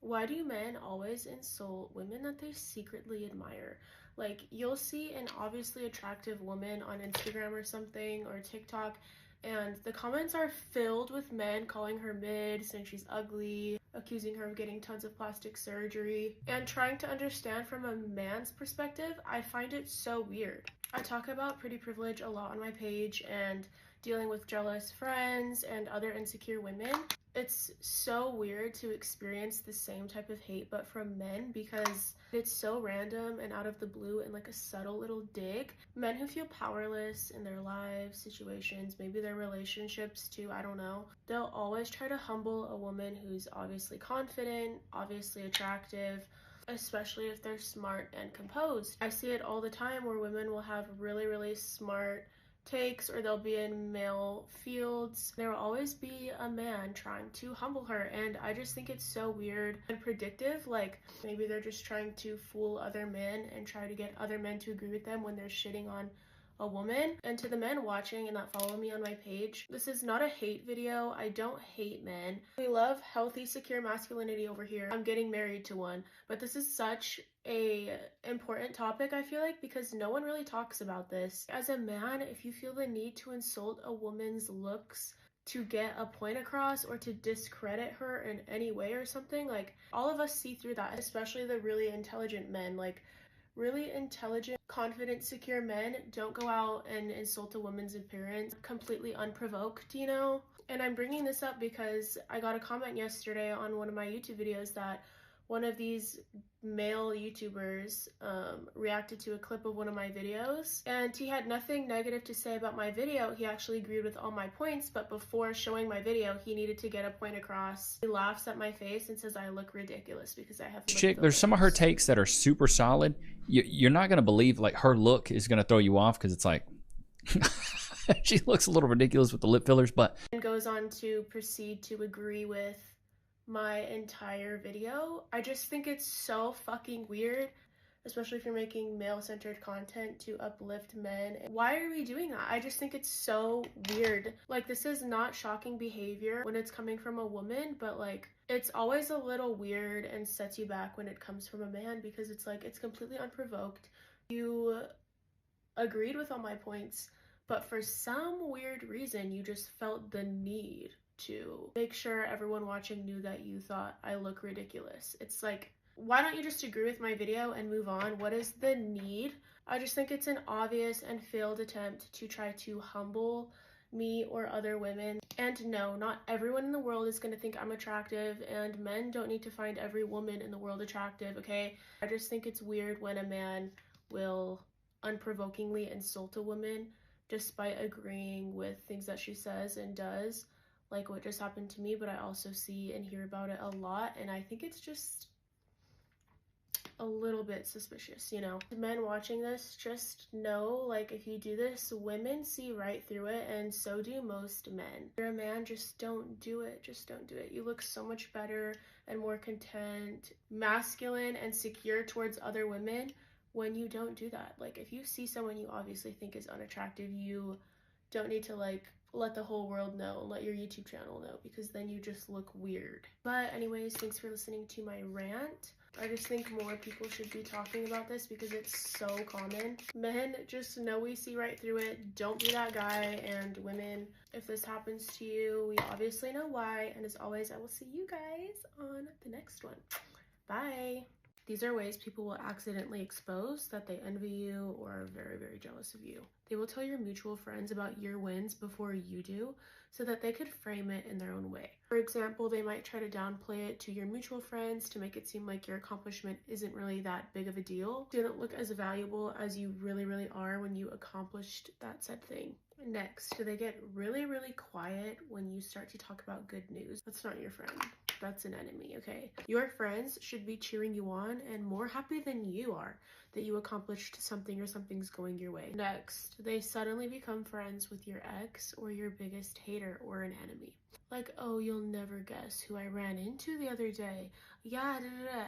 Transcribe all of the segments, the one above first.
Why do men always insult women that they secretly admire? Like, you'll see an obviously attractive woman on Instagram or something, or TikTok, and the comments are filled with men calling her mid, saying she's ugly, accusing her of getting tons of plastic surgery. And trying to understand from a man's perspective, I find it so weird. I talk about pretty privilege a lot on my page and dealing with jealous friends and other insecure women. It's so weird to experience the same type of hate but from men, because it's so random and out of the blue and like a subtle little dig. Men who feel powerless in their lives, situations, maybe their relationships too, I don't know. They'll always try to humble a woman who's obviously confident, obviously attractive, especially if they're smart and composed. I see it all the time where women will have really smart takes, or they'll be in male fields. There will always be a man trying to humble her, and I just think it's so weird and predictive. Like, maybe they're just trying to fool other men and try to get other men to agree with them when they're shitting on a woman. And to the men watching and that follow me on my page, this is not a hate video. I don't hate men. We love healthy, secure masculinity over here. I'm getting married to one, but this is such a important topic, I feel like, because no one really talks about this. As a man, if you feel the need to insult a woman's looks to get a point across or to discredit her in any way or something, like, all of us see through that, especially the really intelligent men. Like, really intelligent, confident, secure men don't go out and insult a woman's appearance completely unprovoked, you know? And I'm bringing this up because I got a comment yesterday on one of my YouTube videos that one of these male YouTubers reacted to a clip of one of my videos, and he had nothing negative to say about my video. He actually agreed with all my points, but before showing my video, he needed to get a point across. He laughs at my face and says I look ridiculous because I have chick. There's some of her takes that are super solid. You're not gonna believe, like, her look is gonna throw you off because it's like she looks a little ridiculous with the lip fillers, but and goes on to proceed to agree with my entire video. I just think it's so fucking weird, especially if you're making male-centered content, to uplift men. Why are we doing that? I just think it's so weird. Like, this is not shocking behavior when it's coming from a woman, but like, it's always a little weird and sets you back when it comes from a man, because it's like, it's completely unprovoked. You agreed with all my points, but for some weird reason, you just felt the need to make sure everyone watching knew that you thought I look ridiculous. It's like, why don't you just agree with my video and move on? What is the need? I just think it's an obvious and failed attempt to try to humble me or other women. And no, not everyone in the world is going to think I'm attractive, and men don't need to find every woman in the world attractive, okay? I just think it's weird when a man will unprovokingly insult a woman just by agreeing with things that she says and does, like what just happened to me. But I also see and hear about it a lot, and I think it's just a little bit suspicious, you know? Men watching this, just know, like, if you do this, women see right through it, and so do most men. If you're a man, just don't do it. Just don't do it. You look so much better and more content, masculine, and secure towards other women when you don't do that. Like, if you see someone you obviously think is unattractive, you don't need to, like, let the whole world know, let your YouTube channel know, because then you just look weird. But anyways, thanks for listening to my rant. I just think more people should be talking about this because it's so common. Men, just know we see right through it. Don't be that guy. And women, if this happens to you, we obviously know why. And as always, I will see you guys on the next one. Bye. These are ways people will accidentally expose that they envy you or are very jealous of you. They will tell your mutual friends about your wins before you do, so that they could frame it in their own way. For example, they might try to downplay it to your mutual friends to make it seem like your accomplishment isn't really that big of a deal. Didn't look as valuable as you really are when you accomplished that said thing. Next, they get really quiet when you start to talk about good news. That's not your friend. That's an enemy, okay? Your friends should be cheering you on and more happy than you are that you accomplished something or something's going your way. Next, they suddenly become friends with your ex or your biggest hater or an enemy. Like, oh, you'll never guess who I ran into the other day. Yeah,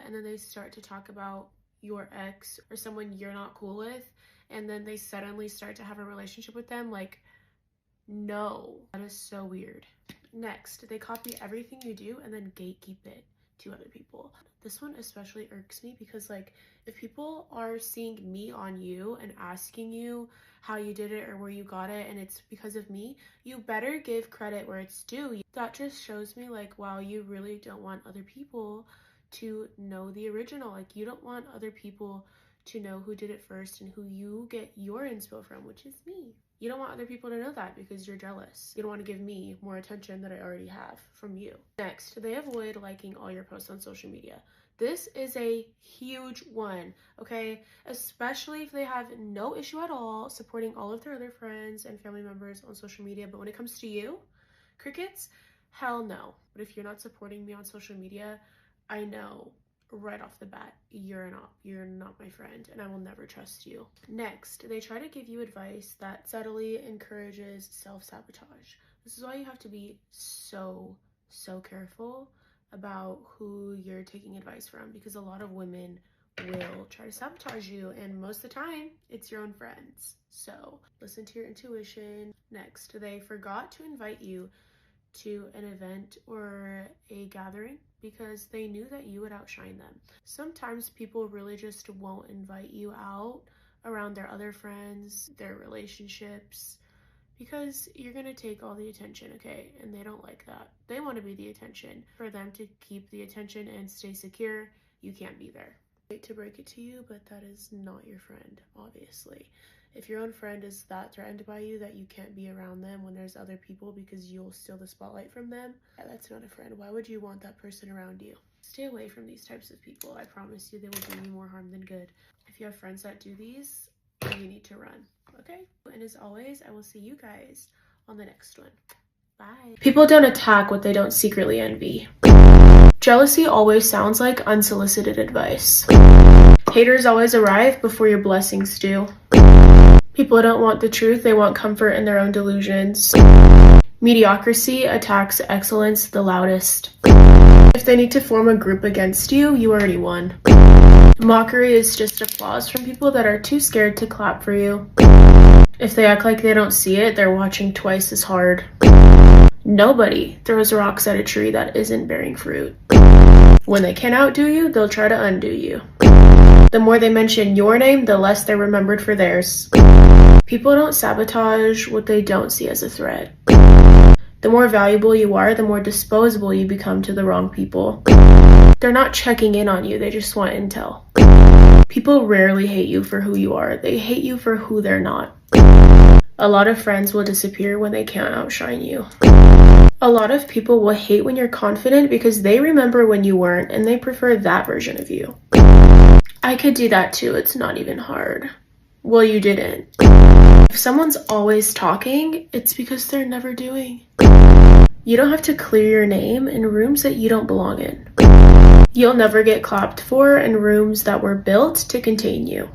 and then they start to talk about your ex or someone you're not cool with, and then they suddenly start to have a relationship with them. Like, no, that is so weird. Next, they copy everything you do and then gatekeep it. to other people. This one especially irks me because, like, if people are seeing me on you and asking you how you did it or where you got it and it's because of me, you better give credit where it's due. That just shows me, like, wow, you really don't want other people to know the original. Like, you don't want other people to know who did it first and who you get your inspo from, which is me. You don't want other people to know that because you're jealous. You don't want to give me more attention that I already have from you. Next, they avoid liking all your posts on social media. This is a huge one, okay? Especially if they have no issue at all supporting all of their other friends and family members on social media. But when it comes to you, crickets, hell no. But if you're not supporting me on social media, I know right off the bat, you're not my friend, and I will never trust you. Next, they try to give you advice that subtly encourages self-sabotage. This is why you have to be so careful about who you're taking advice from, because a lot of women will try to sabotage you, and most of the time it's your own friends. So listen to your intuition. Next, they forgot to invite you to an event or a gathering because they knew that you would outshine them. Sometimes people really just won't invite you out around their other friends, their relationships, because you're gonna take all the attention, okay? And they don't like that. They want to be the attention. For them to keep the attention and stay secure, you can't be there. I hate to break it to you, but that is not your friend, obviously. If your own friend is that threatened by you that you can't be around them when there's other people because you'll steal the spotlight from them, that's not a friend. Why would you want that person around you? Stay away from these types of people. I promise you they will do you more harm than good. If you have friends that do these, you need to run, okay? And as always, I will see you guys on the next one. Bye. People don't attack what they don't secretly envy. Jealousy always sounds like unsolicited advice. Haters always arrive before your blessings do. People don't want the truth, they want comfort in their own delusions. Mediocrity attacks excellence the loudest. If they need to form a group against you, you already won. Mockery is just applause from people that are too scared to clap for you. If they act like they don't see it, they're watching twice as hard. Nobody throws rocks at a tree that isn't bearing fruit. When they can outdo you, they'll try to undo you. The more they mention your name, the less they're remembered for theirs. People don't sabotage what they don't see as a threat. The more valuable you are, the more disposable you become to the wrong people. They're not checking in on you, they just want intel. People rarely hate you for who you are, they hate you for who they're not. A lot of friends will disappear when they can't outshine you. A lot of people will hate when you're confident because they remember when you weren't and they prefer that version of you. I could do that too, it's not even hard. Well, you didn't. If someone's always talking, it's because they're never doing. You don't have to clear your name in rooms that you don't belong in. You'll never get clapped for in rooms that were built to contain you.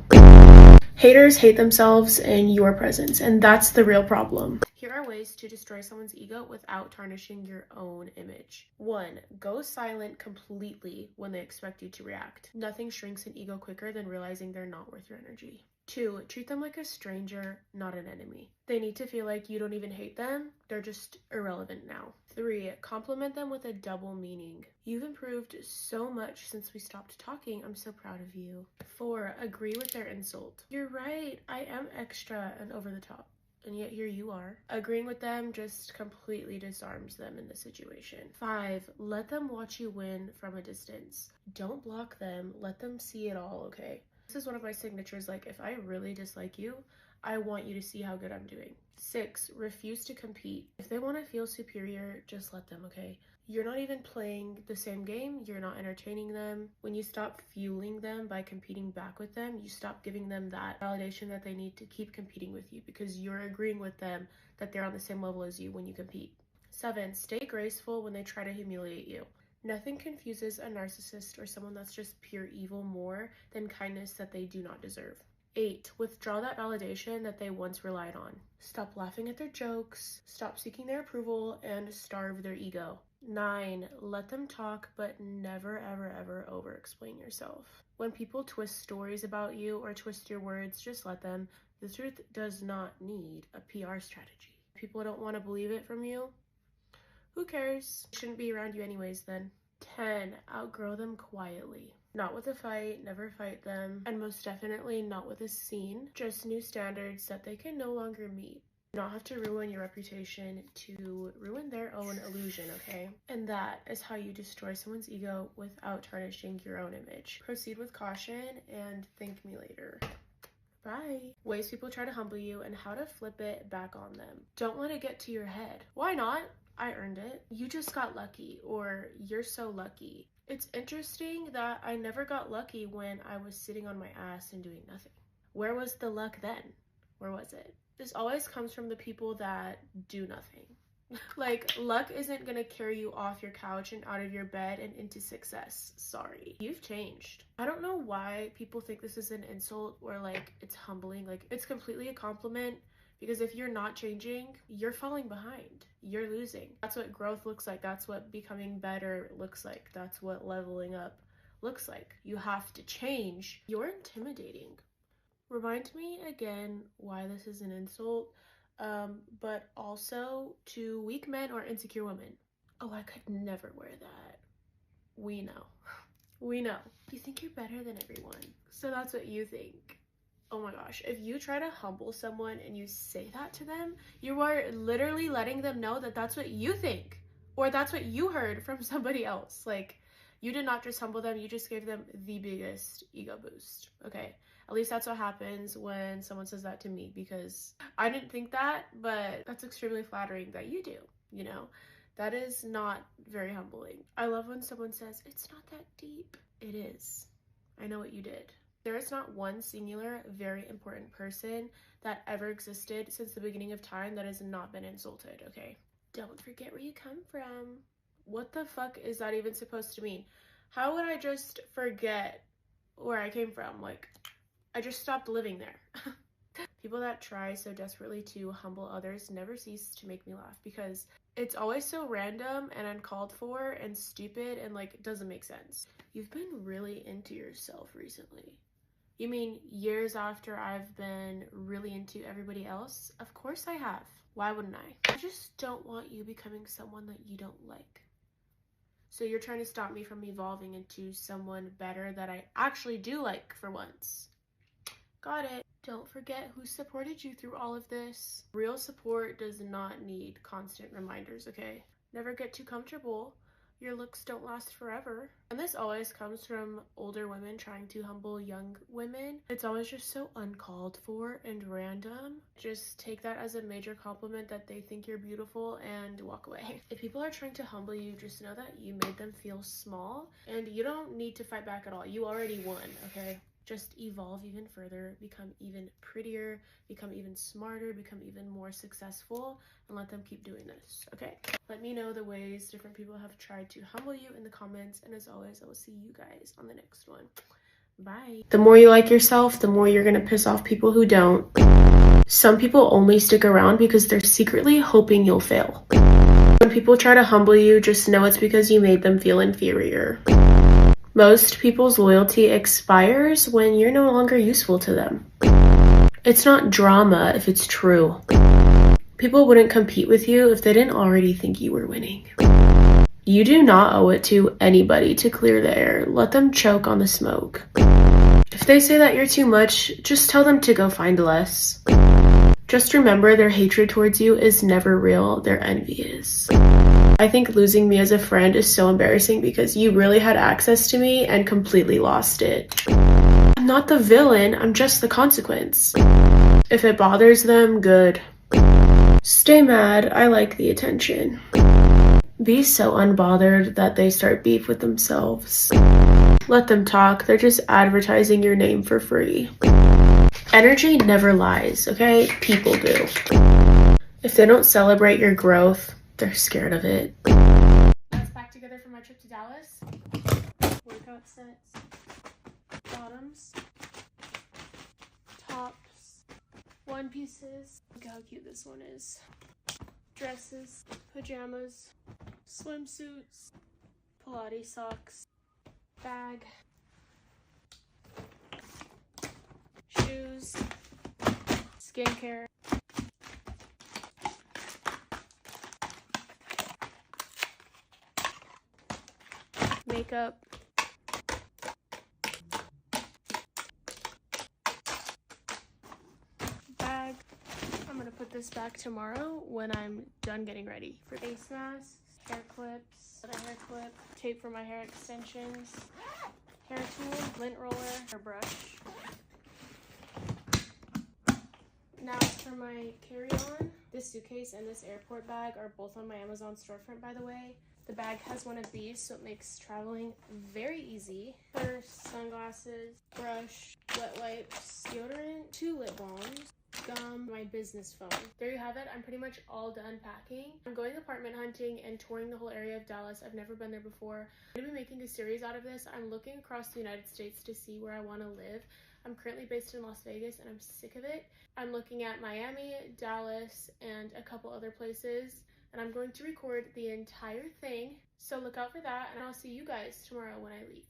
Haters hate themselves in your presence, and that's the real problem. Here are ways to destroy someone's ego without tarnishing your own image. 1. Go silent completely when they expect you to react. Nothing shrinks an ego quicker than realizing they're not worth your energy. 2. Treat them like a stranger, not an enemy. They need to feel like you don't even hate them, they're just irrelevant now. 3. Compliment them with a double meaning. You've improved so much since we stopped talking, I'm so proud of you. 4. Agree with their insult. You're right, I am extra and over the top. And yet here you are. Agreeing with them just completely disarms them in the situation. 5. Let them watch you win from a distance. Don't block them, let them see it all, okay? This is one of my signatures, like if I really dislike you, I want you to see how good I'm doing. 6. Refuse to compete. If they want to feel superior, just let them, okay? You're not even playing the same game, you're not entertaining them. When you stop fueling them by competing back with them, you stop giving them that validation that they need to keep competing with you because you're agreeing with them that they're on the same level as you when you compete. 7. Stay graceful when they try to humiliate you. Nothing confuses a narcissist or someone that's just pure evil more than kindness that they do not deserve. 8. Withdraw that validation that they once relied on. Stop laughing at their jokes, stop seeking their approval, and starve their ego. 9. Let them talk, but never, ever over-explain yourself. When people twist stories about you or twist your words, just let them. The truth does not need a PR strategy. People don't want to believe it from you. Who cares? Shouldn't be around you anyways then. 10. Outgrow them quietly. Not with a fight, never fight them, and most definitely not with a scene. Just new standards that they can no longer meet. You don't have to ruin your reputation to ruin their own illusion, okay? And that is how you destroy someone's ego without tarnishing your own image. Proceed with caution and thank me later. Bye. Ways people try to humble you and how to flip it back on them. Don't let it get to your head. Why not? I earned it. You just got lucky, or you're so lucky. It's interesting that I never got lucky when I was sitting on my ass and doing nothing. Where was the luck then? Where was it? This always comes from the people that do nothing. Like, luck isn't gonna carry you off your couch and out of your bed and into success. Sorry. You've changed. I don't know why people think this is an insult or like it's humbling. Like, it's completely a compliment. Because if you're not changing, you're falling behind. You're losing. That's what growth looks like. That's what becoming better looks like. That's what leveling up looks like. You have to change. You're intimidating. Remind me again why this is an insult, but also to weak men or insecure women. Oh, I could never wear that. We know. We know. You think you're better than everyone. So that's what you think. Oh my gosh, if you try to humble someone and you say that to them, you are literally letting them know that that's what you think, or that's what you heard from somebody else. Like, you did not just humble them, you just gave them the biggest ego boost, okay? At least that's what happens when someone says that to me, because I didn't think that, but that's extremely flattering that you do, you know? That is not very humbling. I love when someone says, it's not that deep. It is. I know what you did. There is not one singular, very important person that ever existed since the beginning of time that has not been insulted, okay? Don't forget where you come from. What the fuck is that even supposed to mean? How would I just forget where I came from? Like, I just stopped living there. People that try so desperately to humble others never cease to make me laugh because it's always so random and uncalled for and stupid and like doesn't make sense. You've been really into yourself recently. You mean years after I've been really into everybody else? Of course I have. Why wouldn't I? I just don't want you becoming someone that you don't like. So you're trying to stop me from evolving into someone better that I actually do like for once. Got it. Don't forget who supported you through all of this. Real support does not need constant reminders, okay? Never get too comfortable. Your looks don't last forever. And this always comes from older women trying to humble young women. It's always just so uncalled for and random. Just take that as a major compliment that they think you're beautiful and walk away. If people are trying to humble you, just know that you made them feel small and you don't need to fight back at all. You already won, okay? Just evolve even further, become even prettier, become even smarter, become even more successful, and let them keep doing this, okay? Let me know the ways different people have tried to humble you in the comments, and as always, I will see you guys on the next one. Bye. The more you like yourself, the more you're gonna piss off people who don't. Some people only stick around because they're secretly hoping you'll fail. When people try to humble you, just know it's because you made them feel inferior. Most people's loyalty expires when you're no longer useful to them. It's not drama if it's true. People wouldn't compete with you if they didn't already think you were winning. You do not owe it to anybody to clear the air. Let them choke on the smoke. If they say that you're too much, just tell them to go find less. Just remember their hatred towards you is never real, their envy is. I think losing me as a friend is so embarrassing because you really had access to me and completely lost it. I'm not the villain, I'm just the consequence. If it bothers them, good. Stay mad, I like the attention. Be so unbothered that they start beef with themselves. Let them talk, they're just advertising your name for free. Energy never lies, okay? People do. If they don't celebrate your growth, they're scared of it. Let's pack together for my trip to Dallas. Workout sets, bottoms, tops, one pieces. Look how cute this one is. Dresses, pajamas, swimsuits, Pilates socks, bag, shoes, skincare. makeup. Bag. I'm gonna put this back tomorrow when I'm done getting ready. For face masks, hair clips, a hair clip, tape for my hair extensions, hair tool, lint roller, hair brush. Now for my carry-on, this suitcase and this airport bag are both on my Amazon storefront, by the way. The bag has one of these, so it makes traveling very easy. Purse, sunglasses, brush, wet wipes, deodorant, 2 lip balms, gum, my business phone. There you have it. I'm pretty much all done packing. I'm going apartment hunting and touring the whole area of Dallas. I've never been there before. I'm going to be making a series out of this. I'm looking across the United States to see where I want to live. I'm currently based in Las Vegas and I'm sick of it. I'm looking at Miami, Dallas, and a couple other places, and I'm going to record the entire thing. So look out for that, and I'll see you guys tomorrow when I leave.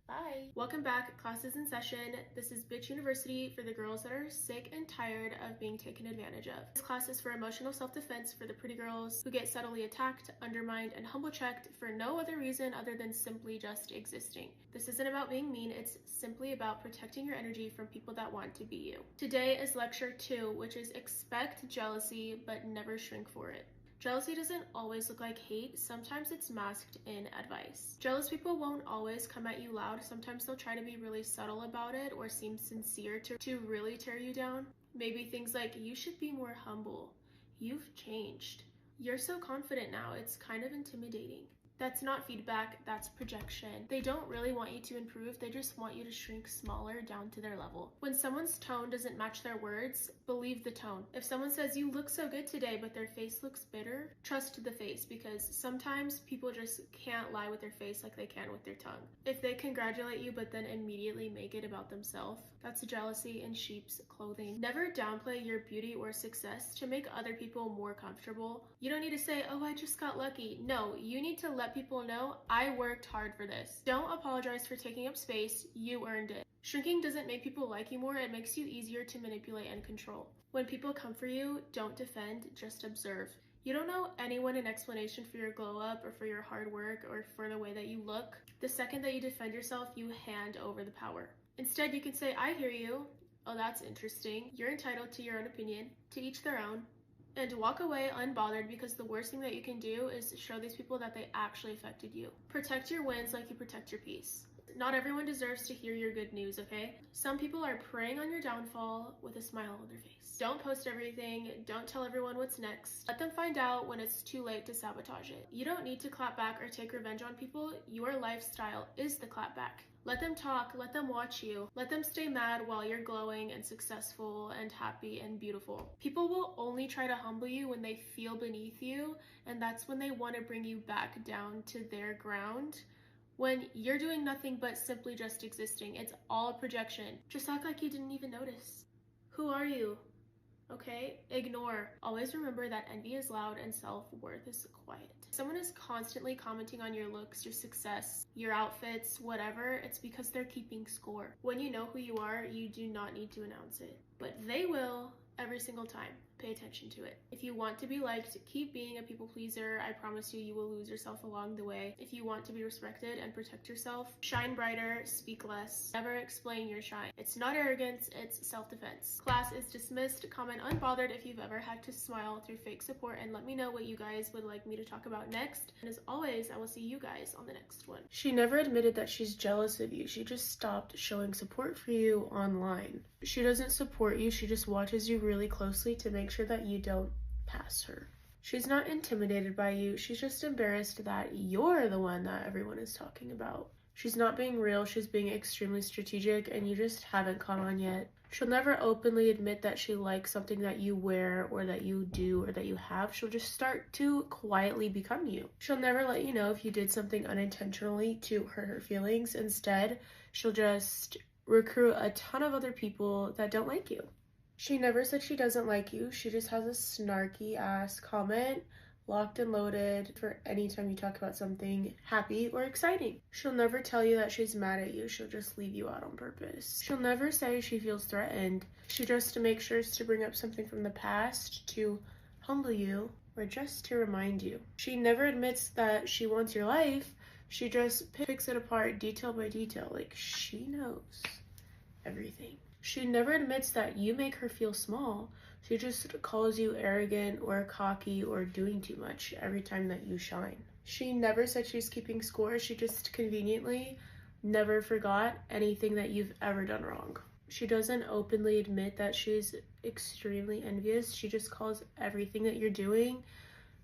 Bye. Welcome back. Class is in session. This is Bitch University for the girls that are sick and tired of being taken advantage of. This class is for emotional self-defense for the pretty girls who get subtly attacked, undermined, and humble-checked for no other reason other than simply just existing. This isn't about being mean, it's simply about protecting your energy from people that want to be you. Today is lecture 2, which is expect jealousy, but never shrink for it. Jealousy doesn't always look like hate, sometimes it's masked in advice. Jealous people won't always come at you loud, sometimes they'll try to be really subtle about it or seem sincere to really tear you down. Maybe things like, you should be more humble, you've changed, you're so confident now, it's kind of intimidating. That's not feedback, that's projection. They don't really want you to improve, they just want you to shrink smaller down to their level. When someone's tone doesn't match their words, believe the tone. If someone says you look so good today but their face looks bitter, trust the face, because sometimes people just can't lie with their face like they can with their tongue. If they congratulate you but then immediately make it about themselves, that's jealousy in sheep's clothing. Never downplay your beauty or success to make other people more comfortable. You don't need to say, oh, I just got lucky. No, you need to let people know, I worked hard for this. Don't apologize for taking up space, you earned it. Shrinking doesn't make people like you more, it makes you easier to manipulate and control. When people come for you, don't defend, just observe. You don't owe anyone an explanation for your glow up or for your hard work or for the way that you look. The second that you defend yourself, you hand over the power. Instead, you can say, I hear you. Oh, that's interesting. You're entitled to your own opinion. To each their own. And walk away unbothered, because the worst thing that you can do is show these people that they actually affected you. Protect your wins like you protect your peace. Not everyone deserves to hear your good news, okay? Some people are preying on your downfall with a smile on their face. Don't post everything. Don't tell everyone what's next. Let them find out when it's too late to sabotage it. You don't need to clap back or take revenge on people. Your lifestyle is the clap back. Let them talk, let them watch you, let them stay mad while you're glowing and successful and happy and beautiful. People will only try to humble you when they feel beneath you, and that's when they want to bring you back down to their ground. When you're doing nothing but simply just existing, it's all a projection. Just act like you didn't even notice. Who are you? Okay? Ignore. Always remember that envy is loud and self-worth is quiet. If someone is constantly commenting on your looks, your success, your outfits, whatever, it's because they're keeping score. When you know who you are, you do not need to announce it. But they will every single time. Pay attention to it. If you want to be liked, keep being a people pleaser. I promise you, you will lose yourself along the way. If you want to be respected and protect yourself, shine brighter, speak less. Never explain your shine. It's not arrogance, it's self-defense. Class is dismissed. Comment unbothered if you've ever had to smile through fake support, and let me know what you guys would like me to talk about next. And as always, I will see you guys on the next one. She never admitted that she's jealous of you. She just stopped showing support for you online. She doesn't support you, she just watches you really closely to make sure that you don't pass her. She's not intimidated by you, she's just embarrassed that you're the one that everyone is talking about. She's not being real, she's being extremely strategic, and you just haven't caught on yet. She'll never openly admit that she likes something that you wear or that you do or that you have. She'll just start to quietly become you. She'll never let you know if you did something unintentionally to hurt her feelings. Instead, she'll just recruit a ton of other people that don't like you. She never said she doesn't like you. She just has a snarky ass comment locked and loaded for any time you talk about something happy or exciting. She'll never tell you that she's mad at you. She'll just leave you out on purpose. She'll never say she feels threatened. She just makes sure to bring up something from the past to humble you or just to remind you. She never admits that she wants your life. She just picks it apart detail by detail. Like, she knows everything. She never admits that you make her feel small. She just calls you arrogant or cocky or doing too much every time that you shine. She never said she's keeping score. She just conveniently never forgot anything that you've ever done wrong. She doesn't openly admit that she's extremely envious. She just calls everything that you're doing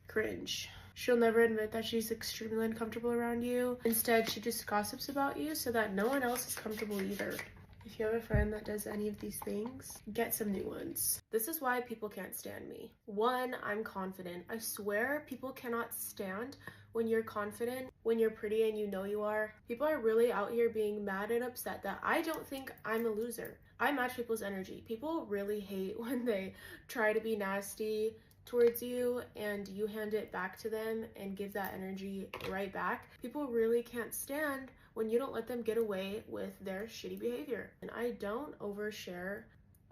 cringe. She'll never admit that she's extremely uncomfortable around you. Instead, she just gossips about you so that no one else is comfortable either. If you have a friend that does any of these things, get some new ones. This is why people can't stand me. 1, I'm confident. I swear people cannot stand when you're confident, when you're pretty and you know you are. People are really out here being mad and upset that I don't think I'm a loser. I match people's energy. People really hate when they try to be nasty towards you and you hand it back to them and give that energy right back. People really can't stand when you don't let them get away with their shitty behavior. And I don't overshare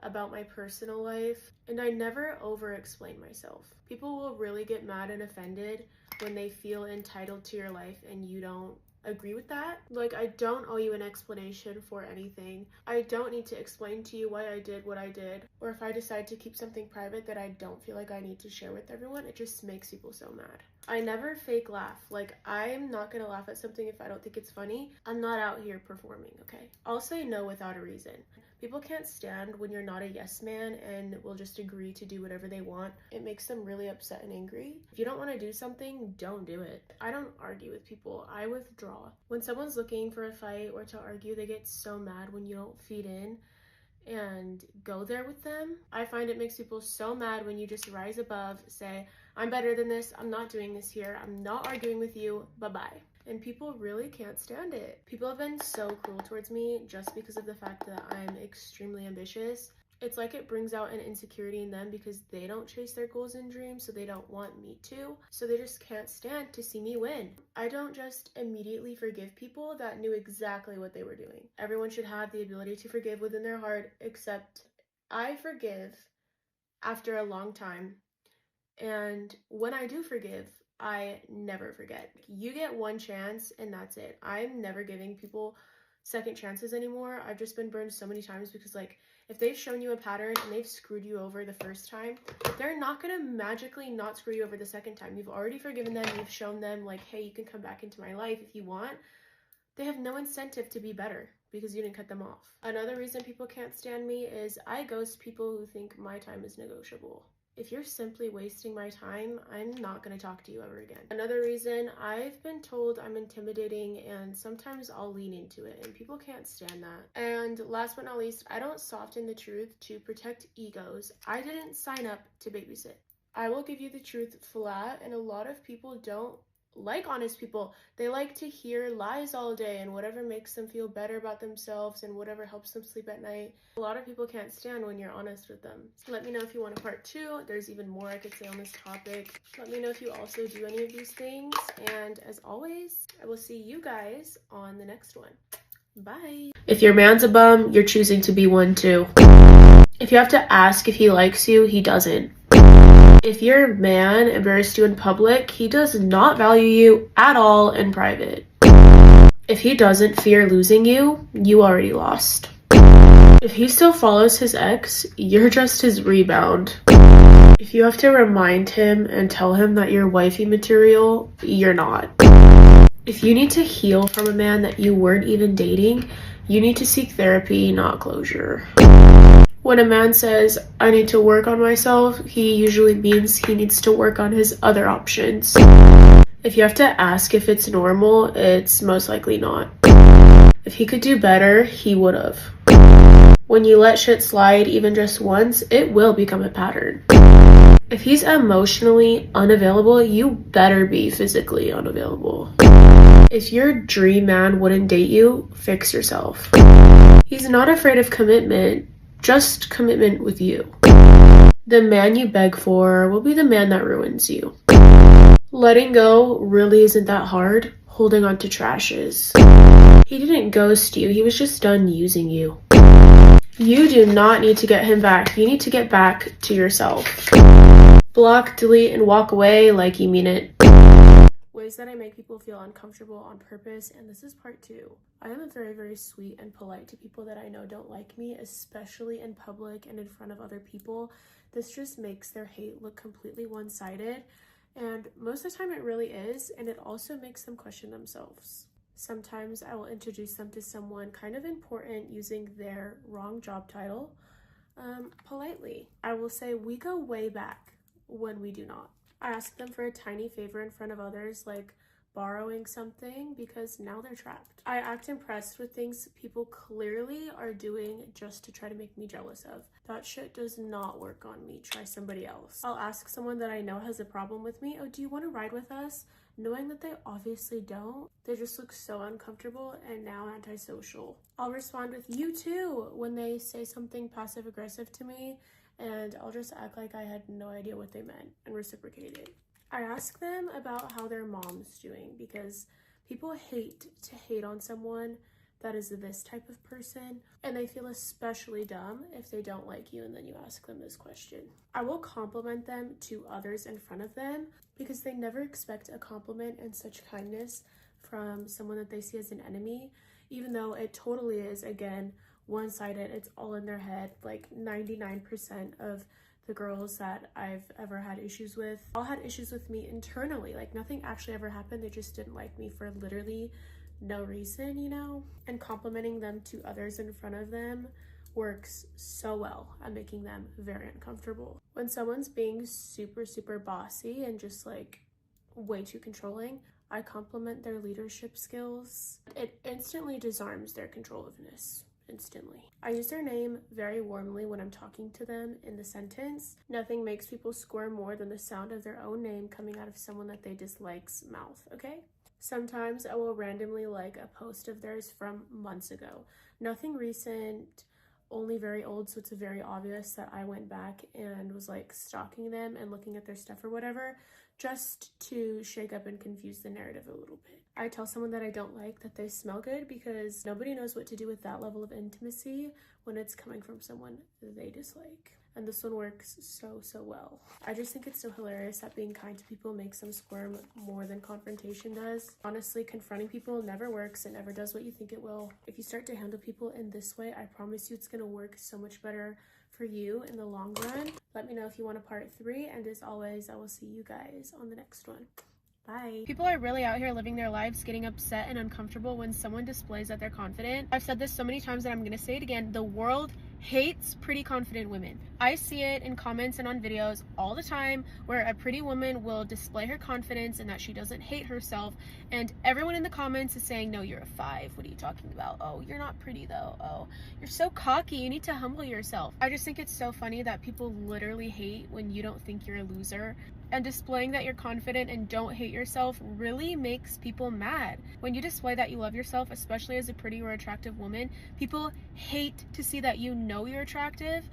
about my personal life, and I never over-explain myself. People will really get mad and offended when they feel entitled to your life and you don't agree with that. Like, I don't owe you an explanation for anything. I don't need to explain to you why I did what I did, or if I decide to keep something private that I don't feel like I need to share with everyone. It just makes people so mad. I never fake laugh. Like, I'm not gonna laugh at something if I don't think it's funny. I'm not out here performing, okay? I'll say no without a reason. People can't stand when you're not a yes man and will just agree to do whatever they want. It makes them really upset and angry. If you don't want to do something, don't do it. I don't argue with people. I withdraw. When someone's looking for a fight or to argue, they get so mad when you don't feed in and go there with them. I find it makes people so mad when you just rise above, say, I'm better than this, I'm not doing this here, I'm not arguing with you, bye-bye. And people really can't stand it. People have been so cruel towards me just because of the fact that I'm extremely ambitious. It's like it brings out an insecurity in them because they don't chase their goals and dreams, so they don't want me to. So they just can't stand to see me win. I don't just immediately forgive people that knew exactly what they were doing. Everyone should have the ability to forgive within their heart, except I forgive after a long time. And when I do forgive, I never forget. You get one chance and that's it. I'm never giving people second chances anymore. I've just been burned so many times because, like, if they've shown you a pattern and they've screwed you over the first time, they're not gonna magically not screw you over the second time. You've already forgiven them. You've shown them, like, hey, you can come back into my life if you want. They have no incentive to be better because you didn't cut them off. Another reason people can't stand me is I ghost people who think my time is negotiable. If you're simply wasting my time, I'm not going to talk to you ever again. Another reason, I've been told I'm intimidating and sometimes I'll lean into it and people can't stand that. And last but not least, I don't soften the truth to protect egos. I didn't sign up to babysit. I will give you the truth flat, and a lot of people don't like honest people. They like to hear lies all day and whatever makes them feel better about themselves and whatever helps them sleep at night. A lot of people can't stand when you're honest with them. Let me know if you want a part 2. There's even more I could say on this topic. Let me know if you also do any of these things. And as always, I will see you guys on the next one. Bye. If your man's a bum, you're choosing to be one too. If you have to ask if he likes you, he doesn't. If your man embarrassed you in public, he does not value you at all in private. If he doesn't fear losing you, you already lost. If he still follows his ex, you're just his rebound. If you have to remind him and tell him that you're wifey material, you're not. If you need to heal from a man that you weren't even dating, you need to seek therapy, not closure. When a man says, I need to work on myself, he usually means he needs to work on his other options. If you have to ask if it's normal, it's most likely not. If he could do better, he would've. When you let shit slide even just once, it will become a pattern. If he's emotionally unavailable, you better be physically unavailable. If your dream man wouldn't date you, fix yourself. He's not afraid of commitment, just commitment with you. The man you beg for will be the man that ruins you. Letting go really isn't that hard. Holding on to trash is. He didn't ghost you, he was just done using you. You do not need to get him back. You need to get back to yourself. Block, delete, and walk away like you mean it. ways that I make people feel uncomfortable on purpose, and this is part 2. I am very, very sweet and polite to people that I know don't like me, especially in public and in front of other people. This just makes their hate look completely one-sided, and most of the time it really is, and it also makes them question themselves. Sometimes I will introduce them to someone kind of important using their wrong job title, politely. I will say we go way back when we do not. I ask them for a tiny favor in front of others, like borrowing something, because now they're trapped. I act impressed with things people clearly are doing just to try to make me jealous of. That shit does not work on me. Try somebody else. I'll ask someone that I know has a problem with me, oh, do you want to ride with us? Knowing that they obviously don't. They just look so uncomfortable and now antisocial. I'll respond with you too when they say something passive aggressive to me, and I'll just act like I had no idea what they meant and reciprocate it. I ask them about how their mom's doing, because people hate to hate on someone that is this type of person, and they feel especially dumb if they don't like you and then you ask them this question. I will compliment them to others in front of them, because they never expect a compliment and such kindness from someone that they see as an enemy, even though it totally is, again, one-sided. It's all in their head. Like 99% of the girls that I've ever had issues with all had issues with me internally. Like nothing actually ever happened. They just didn't like me for literally no reason, you know? And complimenting them to others in front of them works so well at making them very uncomfortable. When someone's being super, super bossy and just like way too controlling, I compliment their leadership skills. It instantly disarms their controltiveness. Instantly. I use their name very warmly when I'm talking to them in the sentence. Nothing makes people squirm more than the sound of their own name coming out of someone that they dislike's mouth, okay? Sometimes I will randomly like a post of theirs from months ago. Nothing recent, only very old, so it's very obvious that I went back and was like stalking them and looking at their stuff or whatever, just to shake up and confuse the narrative a little bit. I tell someone that I don't like that they smell good, because nobody knows what to do with that level of intimacy when it's coming from someone they dislike. And this one works so, so well. I just think it's so hilarious that being kind to people makes them squirm more than confrontation does. Honestly, confronting people never works. It never does what you think it will. If you start to handle people in this way, I promise you it's gonna work so much better for you in the long run. Let me know if you want a part 3, and as always, I will see you guys on the next one. Bye. People are really out here living their lives getting upset and uncomfortable when someone displays that they're confident. I've said this so many times that I'm gonna say it again. The world hates pretty confident women. I see it in comments and on videos all the time where a pretty woman will display her confidence and that she doesn't hate herself, and everyone in the comments is saying, no, you're a 5. What are you talking about? Oh, you're not pretty though. Oh, you're so cocky. You need to humble yourself. I just think it's so funny that people literally hate when you don't think you're a loser. And displaying that you're confident and don't hate yourself really makes people mad. When you display that you love yourself, especially as a pretty or attractive woman, people hate to see that you know you're attractive,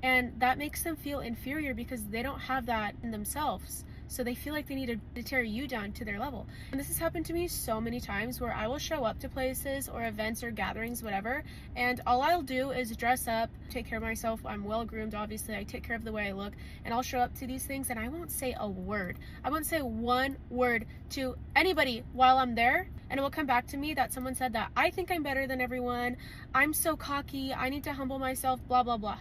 and that makes them feel inferior because they don't have that in themselves. So they feel like they need to tear you down to their level. And this has happened to me so many times where I will show up to places or events or gatherings, whatever, and all I'll do is dress up, take care of myself. I'm well groomed, obviously. I take care of the way I look, and I'll show up to these things and I won't say a word. I won't say one word to anybody while I'm there, and it will come back to me that someone said that I think I'm better than everyone, I'm so cocky, I need to humble myself, blah, blah, blah.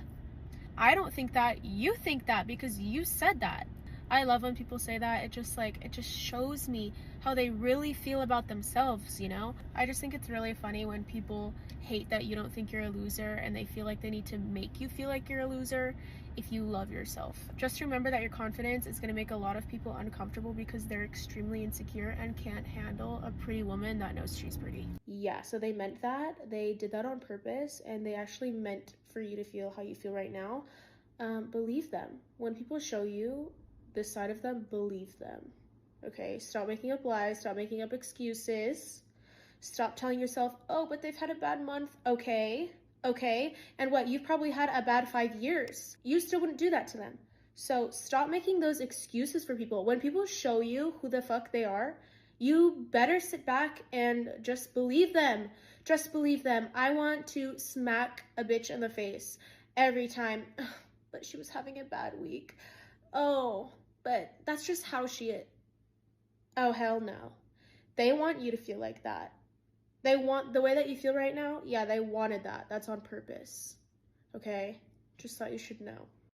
I don't think that. You think that because you said that. I love when people say that. It just shows me how they really feel about themselves, you know? I just think it's really funny when people hate that you don't think you're a loser and they feel like they need to make you feel like you're a loser if you love yourself. Just remember that your confidence is going to make a lot of people uncomfortable because they're extremely insecure and can't handle a pretty woman that knows she's pretty. Yeah, so they meant that. They did that on purpose, and they actually meant for you to feel how you feel right now. Believe them. When people show you this side of them, believe them. Okay, stop making up lies, stop making up excuses, stop telling yourself, oh, but they've had a bad month. Okay, and what, you've probably had a bad 5 years. You still wouldn't do that to them. So stop making those excuses for people. When people show you who the fuck they are, you better sit back and just believe them. Just believe them. I want to smack a bitch in the face every time. But she was having a bad week. Oh, but that's just how she is. Oh, hell no. They want you to feel like that. They want the way that you feel right now. Yeah, they wanted that. That's on purpose. Okay? Just thought you should know.